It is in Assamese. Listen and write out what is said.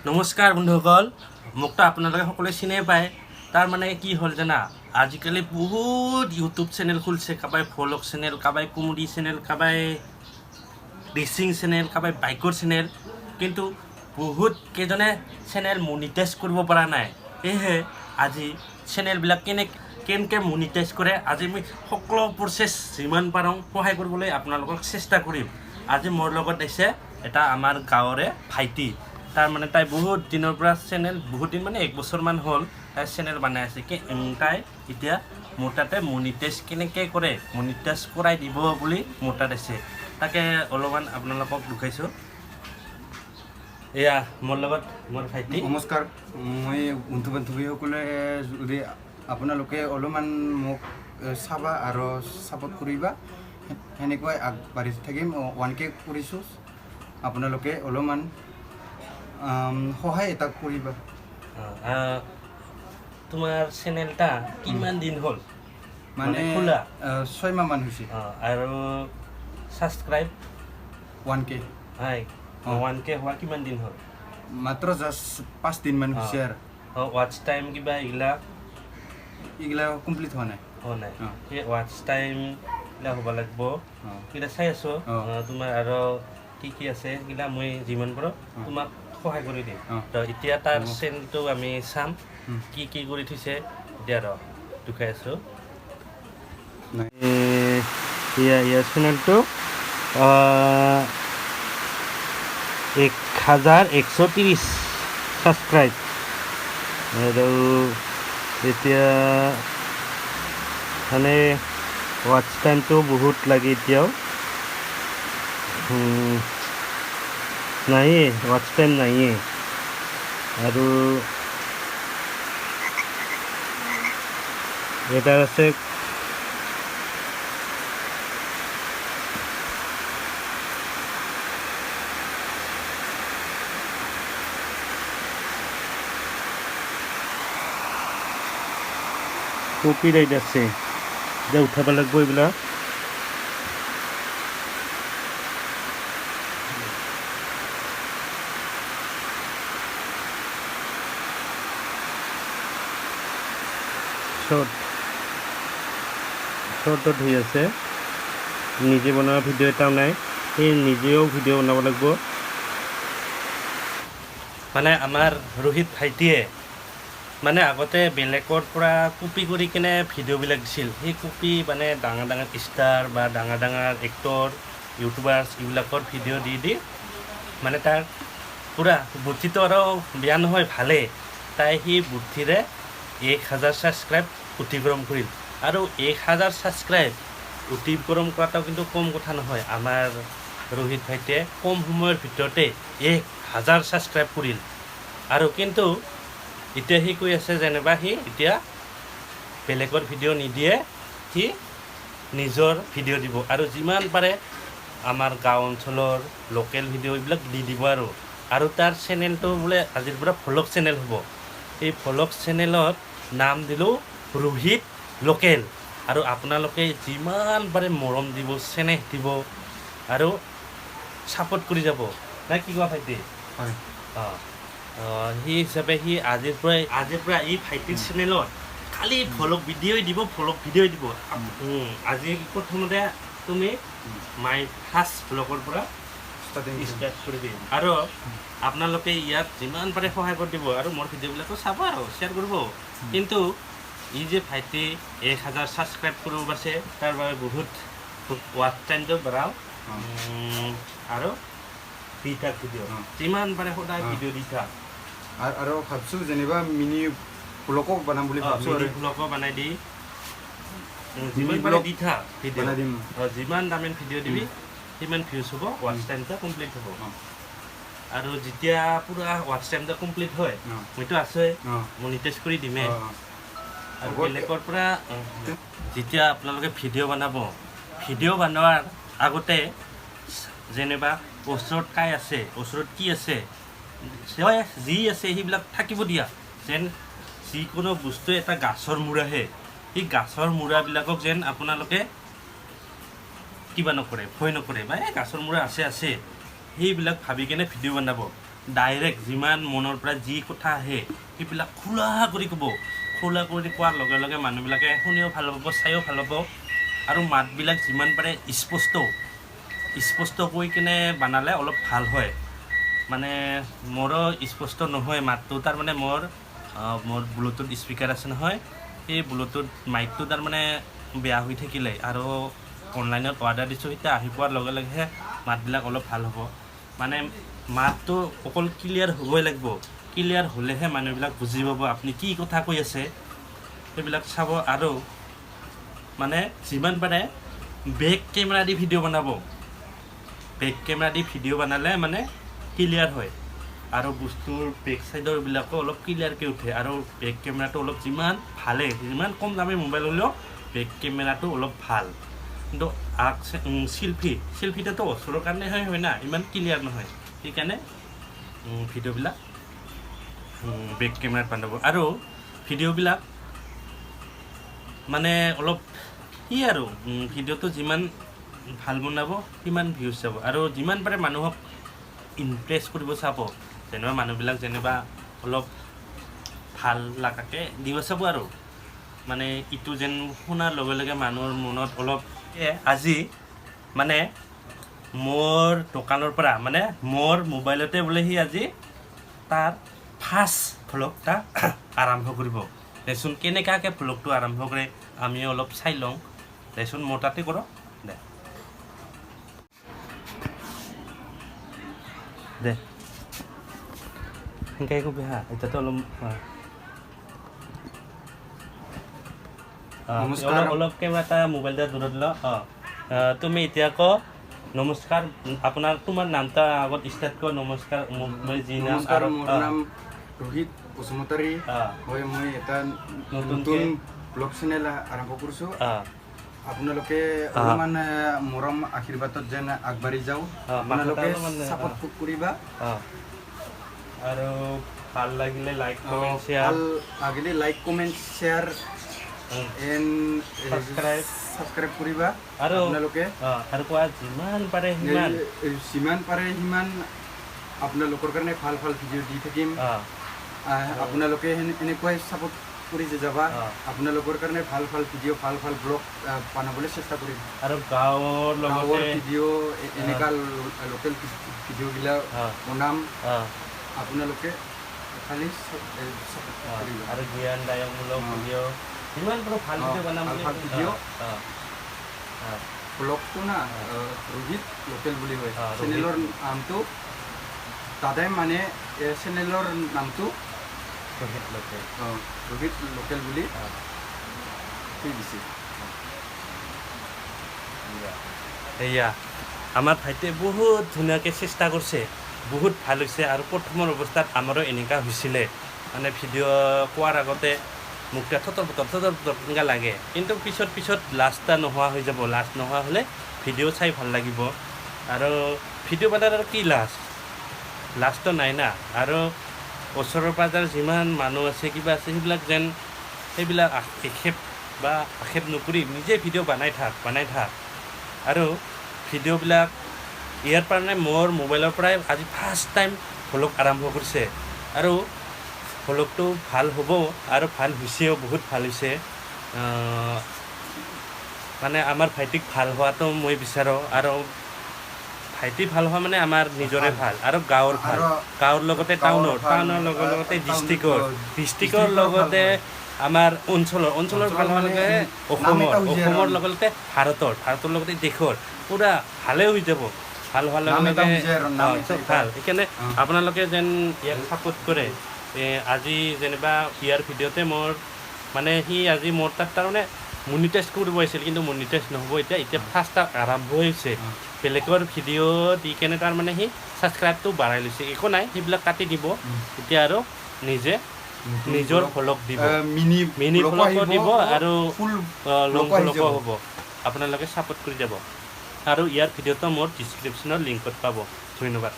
নমস্কাৰ বন্ধুসকল, মোকতো আপোনালোকে সকলোৱে চিনে পায়। তাৰ মানে কি হ'ল জানা, আজিকালি বহুত ইউটিউব চেনেল খুলিছে, কাবাই ভ্লগ চেনেল, কাবাই কমেডি চেনেল, কাবাই ৰেচিং চেনেল, কাবাই বাইকৰ চেনেল, কিন্তু বহুত কেইজনে চেনেল মনিটাইজ কৰিব পৰা নাই। সেয়েহে আজি চেনেলবিলাক কেনেকৈ মনিটাইজ কৰে, আজি মই সকলো প্ৰচেছ যিমান পাৰোঁ সহায় কৰিবলৈ আপোনালোকক চেষ্টা কৰিম। আজি মোৰ লগত আছে এটা আমাৰ গাঁৱৰে ভাইটি। তাৰ মানে তাই বহুত দিনৰ পৰা চেনেল, বহুত দিন মানে 1 বছৰমান হ'ল তাই চেনেল বনাই আছে। তাই এতিয়া মোৰ তাতে মনিটাইজ কেনেকৈ কৰে, মনিটাইজ কৰাই দিব বুলি মোৰ তাত আছে। তাকে অলপমান আপোনালোকক দেখাইছোঁ। এয়া মোৰ লগত মোৰ ভাইটি। নমস্কাৰ, মই বন্ধু বান্ধৱীসকলে যদি আপোনালোকে অলপমান মোক চাবা আৰু ছাপোৰ্ট কৰিবা, সেনেকৈ আগবাঢ়ি থাকিম। 1K কৰিছোঁ, আপোনালোকে অলপমান সহায় এটা কৰিবা। তোমাৰ চেনেলটা কিমান দিন হ'ল মানে খোলা? 6 মাহমান হৈছে। আৰু ছাবস্ক্ৰাইব 1K হয়, 1K হোৱা কিমান দিন হ'ল? মাত্ৰ জাষ্ট 5 দিনমান হৈছে। আৰু ৱাটচ টাইম কিবা এইগিলা কমপ্লিট হোৱা নাই। সেই ৱাটচ টাইমবিলাক হ'ব লাগিব। সেইবিলাক চাই আছোঁ তোমাৰ, আৰু কি আছে সেইবিলাক মই যিমান পাৰোঁ তোমাক সহায় কৰি দিম। তো এতিয়া তাৰ চেনেলটো আমি চাম, কি কৰি থৈছে। এতিয়া দেখাই আছোঁ। ইয়াৰ চেনেলটো 1130 ছাবস্ক্ৰাইব। আৰু এতিয়া মানে ৱাটচ টাইমটো বহুত লাগে এতিয়াও। নাইয়ে, ৱাটচ টাইম নাইয়ে। আৰু এটা আছে কপিৰাইট আছে, এতিয়া উঠাব লাগিব এইবিলাক। শ্বৰ্টত হৈ আছে, নিজে বনোৱা ভিডিঅ' এটাও নাই, সেই নিজেও ভিডিঅ' বনাব লাগিব। মানে আমাৰ ৰোহিত ভাইটিয়ে মানে আগতে বেলেগৰ পৰা কপি কৰি কিনে ভিডিঅ'বিলাক দিছিল। সেই কপি মানে ডাঙৰ ডাঙৰ ষ্টাৰ বা ডাঙৰ ডাঙৰ এক্টৰ, ইউটিউবাৰ্ছ এইবিলাকৰ ভিডিঅ' দি মানে তাৰ পূৰা বুদ্ধিটো আৰু বেয়া নহয়, ভালেই। তাই সেই বুদ্ধিৰে 1000 ছাবস্ক্ৰাইব অতিক্ৰম কৰিল। আৰু 1000 ছাবস্ক্ৰাইব অতিক্ৰম কৰাটো কিন্তু কম কথা নহয়। আমাৰ ৰোহিত ভাইটিয়ে কম সময়ৰ ভিতৰতে 1000 ছাবস্ক্ৰাইব কৰিল। আৰু কিন্তু এতিয়া সি কৈ আছে যেনিবা সি এতিয়া বেলেগৰ ভিডিঅ' নিদিয়ে, সি নিজৰ ভিডিঅ' দিব। আৰু যিমান পাৰে আমাৰ গাঁও অঞ্চলৰ লোকেল ভিডিঅ' এইবিলাক দি দিব। আৰু তাৰ চেনেলটো বোলে আজিৰ পৰা ভ্লগ চেনেল হ'ব। এই ভ্লগ চেনেলত নাম দিলোঁ ৰোহিত লোকেল। আৰু আপোনালোকে যিমান পাৰে মৰম দিব, চেনেহ দিব আৰু ছাপোৰ্ট কৰি যাব। নাই কি কোৱা ভাইটি? হয়। সেই হিচাপে সি আজিৰ পৰা এই ভাইটিৰ চেনেলত খালি ভ্লগ ভিডিঅ'ই দিব, ভ্লগ ভিডিঅ'ই দিব। আজি প্ৰথমতে তুমি মাই ফাৰ্ষ্ট ভ্লগৰ পৰা ষ্টাৰ্ট কৰিবি। আৰু আপোনালোকে ইয়াত যিমান পাৰে সহায় কৰি দিব, আৰু মোৰ ভিডিঅ'বিলাকো চাব আৰু শ্বেয়াৰ কৰিব। কিন্তু ই যে ভাইটি 1000 ছাবস্ক্ৰাইব কৰিব পাৰিছে, তাৰ বাবে বহুত ৱাটচ টাইমটো বঢ়াও। আৰু দি থাক ভিডিঅ', যিমান পাৰে সদায় ভিডিঅ' দি থাক। আৰু ভাবছোঁ যেনিবা মিনি ব্লগো বনাম বুলি ভাবছোঁ। মিনি ব্লগো বনাই দি যিমান পাৰে দি থাক ভিডিঅ'। যিমান দামীন ভিডিঅ' দিবি সিমান ভিউজ হ'ব, ৱাটচ টাইমটো কমপ্লিট হ'ব। আৰু যেতিয়া পূৰা ৱাটচ টাইমটো কমপ্লিট হয়, মইতো আছোৱেই, মনিটাইজ কৰি দিমেই। আৰু বেলেগৰ পৰা যেতিয়া আপোনালোকে ভিডিঅ' বনাব, ভিডিঅ' বনোৱাৰ আগতে যেনিবা ওচৰত কাই আছে, ওচৰত কি আছে, যি আছে সেইবিলাক থাকিব দিয়া। যেন যিকোনো বস্তু এটা গাছৰ মূৰাহে, সেই গাছৰ মূৰাবিলাকক যেন আপোনালোকে কিবা নকৰে, ভয় নকৰে, বা এই গাছৰ মূৰা আছে সেইবিলাক ভাবি কেনে ভিডিঅ' বনাব। ডাইৰেক্ট যিমান মনৰ পৰা যি কথা আহে সেইবিলাক খোলা কৰি ক'ব। খোলা কৰি কোৱাৰ লগে লগে মানুহবিলাকে শুনিও ভাল পাব, চাইও ভাল পাব। আৰু মাতবিলাক যিমান পাৰে স্পষ্ট কৈ কিনে বনালে অলপ ভাল হয়। মানে মোৰো স্পষ্ট নহয় মাতটো, তাৰমানে মোৰ ব্লুটুথ স্পীকাৰ আছে নহয়, সেই ব্লুটুথ মাইকটো তাৰমানে বেয়া হৈ থাকিলে আৰু অনলাইনত অৰ্ডাৰ দিছোঁ, এতিয়া আহি পোৱাৰ লগে লগেহে মাতবিলাক অলপ ভাল হ'ব। মানে মাতটো অকল ক্লিয়াৰ হ'বই লাগিব, ক্লিয়াৰ হ'লেহে মানুহবিলাক বুজি পাব আপুনি কি কথা কৈ আছে সেইবিলাক চাব। আৰু মানে যিমান পাৰে বেক কেমেৰা দি ভিডিঅ' বনাব। বেক কেমেৰা দি ভিডিঅ' বনালে মানে ক্লিয়াৰ হয় আৰু বস্তুৰ বেক চাইডৰবিলাকো অলপ ক্লিয়াৰকৈ উঠে। আৰু বেক কেমেৰাটো অলপ যিমান কম দামী মোবাইল হ'লেও বেক কেমেৰাটো অলপ ভাল। কিন্তু চেল্ফিটোতো ওচৰৰ কাৰণেহে হয় না, ইমান ক্লিয়াৰ নহয়। সেইকাৰণে ভিডিঅ'বিলাক বেক কেমেৰাত বনাব। আৰু ভিডিঅ'বিলাক মানে অলপ আৰু ভিডিঅ'টো যিমান ভাল বনাব সিমান ভিউজ যাব। আৰু যিমান পাৰে মানুহক ইমপ্ৰেছ কৰিব চাব, যেনিবা মানুহবিলাক অলপ ভাল লগাকে দিব চাব। আৰু মানে ইটো যেন শুনাৰ লগে লগে মানুহৰ মনত অলপ আজি মানে মোৰ দোকানৰ পৰা মানে মোৰ মোবাইলতে বোলে সি আজি তাৰ ফাৰ্ষ্ট ভ্লগটা আৰম্ভ কৰিব। দেচোন কেনেকুৱাকৈ ভ্লগটো আৰম্ভ কৰে আমি অলপ চাই লওঁ। দেচোন মোৰ তাতে কৰক দে সেনেকৈ কবি হা, এতিয়াতো অলপ অলপ কেমেৰাটা মোবাইলটা দূৰত ল। তুমি এতিয়া নমস্কাৰ, তোমাৰ নামটা আগত ষ্টাৰ্ট কৰ। নমস্কাৰ, নমস্কাৰ, মোৰ নাম ৰোহিত বসুমতাৰী হয়। মই এটা নতুন ব্লগ চেনেল আৰম্ভ কৰিছোঁ। আপোনালোকে অলপমান মৰম আশীৰ্বাদত যেন আগবাঢ়ি যাওঁ, আপোনালোকে ছাপোৰ্ট কৰিবা। আৰু ভাল লাগিলে like comment share, share and subscribe কৰিবা। আৰু আপোনালোকে যিমান পাৰে সিমান আপোনালোকৰ কাৰণে ভাল ভিডিঅ' দি থাকিম। আপোনালোকে এনেকুৱাই ছাপোৰ্ট কৰি যাবা। আপোনালোকৰ কাৰণে ভাল ভিডিঅ' ভাল ব্লগ বনাবলৈ চেষ্টা কৰিম। আৰু গাঁৱৰ ভিডিঅ' এনেকুৱা লোকেল ভিডিঅ'বিলাক বনাম। আপোনালোকে খালি আৰু জ্ঞানদায়কমূলক ভিডিঅ' যিমান পাৰোঁ ভাল ভিডিঅ' বনাম। ভিডিঅ' ব্লগটো না ৰোহিত লোকেল বুলি কয় চেনেলৰ নামটো। তাতে মানে চেনেলৰ নামটো ৰোহিত লোকেল বুলি দিছে। এয়া আমাৰ ভাইটিয়ে বহুত ধুনীয়াকৈ চেষ্টা কৰিছে, বহুত ভাল হৈছে। আৰু প্ৰথমৰ অৱস্থাত আমাৰো এনেকুৱা হৈছিলে, মানে ভিডিঅ' কোৱাৰ আগতে মোক থতৰ ফটৰ এনেকুৱা লাগে। কিন্তু পিছত লাজটা নোহোৱা হৈ যাব। লাজ নোহোৱা হ'লে ভিডিঅ' চাই ভাল লাগিব। আৰু ভিডিঅ' বনাৰ আৰু কি লাজটো নাই না। আৰু ওচৰৰ পাজৰ যিমান মানুহ আছে কিবা আছে সেইবিলাক আক্ষেপ নকৰি নিজে ভিডিঅ' বনাই থাক। আৰু ভিডিঅ'বিলাক ইয়াৰ কাৰণে মোৰ মোবাইলৰ পৰাই আজি ফাৰ্ষ্ট টাইম ভ্লগ আৰম্ভ কৰিছে। আৰু ভ্লগটো ভাল হ'ব আৰু ভাল হৈছেও, বহুত ভাল হৈছে। মানে আমাৰ ভাইটিক ভাল হোৱাটো মই বিচাৰোঁ। আৰু ভাইটি ভাল হোৱা মানে আমাৰ নিজৰে ভাল। আৰু গাঁৱৰ লগতে টাউনৰ লগতে ডিষ্ট্ৰিক্টৰ লগতে আমাৰ অঞ্চলৰ ভাল হোৱাৰ লগে অসমৰ লগতে ভাৰতৰ লগতে দেশৰ পূৰা ভালেই হৈ যাব। ভাল হোৱাৰ লগে ভাল। সেইকাৰণে আপোনালোকে যেন ইয়াক ছাপোৰ্ট কৰে। আজি যেনিবা ইয়াৰ ভিডিঅ'তে মোৰ মানে সি আজি মোৰ তাত তাৰমানে মনিটাইজ কৰিব আহিছিল, কিন্তু মনিটাইজ নহ'ব। এতিয়া ফাৰ্ষ্ট আৰম্ভ হৈছে। বেলেগৰ ভিডিঅ' দি কেনে তাৰমানে সি ছাবস্ক্ৰাইবটো বাঢ়াই লৈছে। একো নাই, সেইবিলাক কাটি দিব। এতিয়া আৰু নিজৰ ভ্লগ দিব, মিনি ভ্লগো দিব আৰু লং ভ্লগো হ'ব। আপোনালোকে ছাপোৰ্ট কৰি যাব। আৰু ইয়াৰ ভিডিঅ'টো মোৰ ডিছক্ৰিপশ্যনৰ লিংকত পাব। ধন্যবাদ।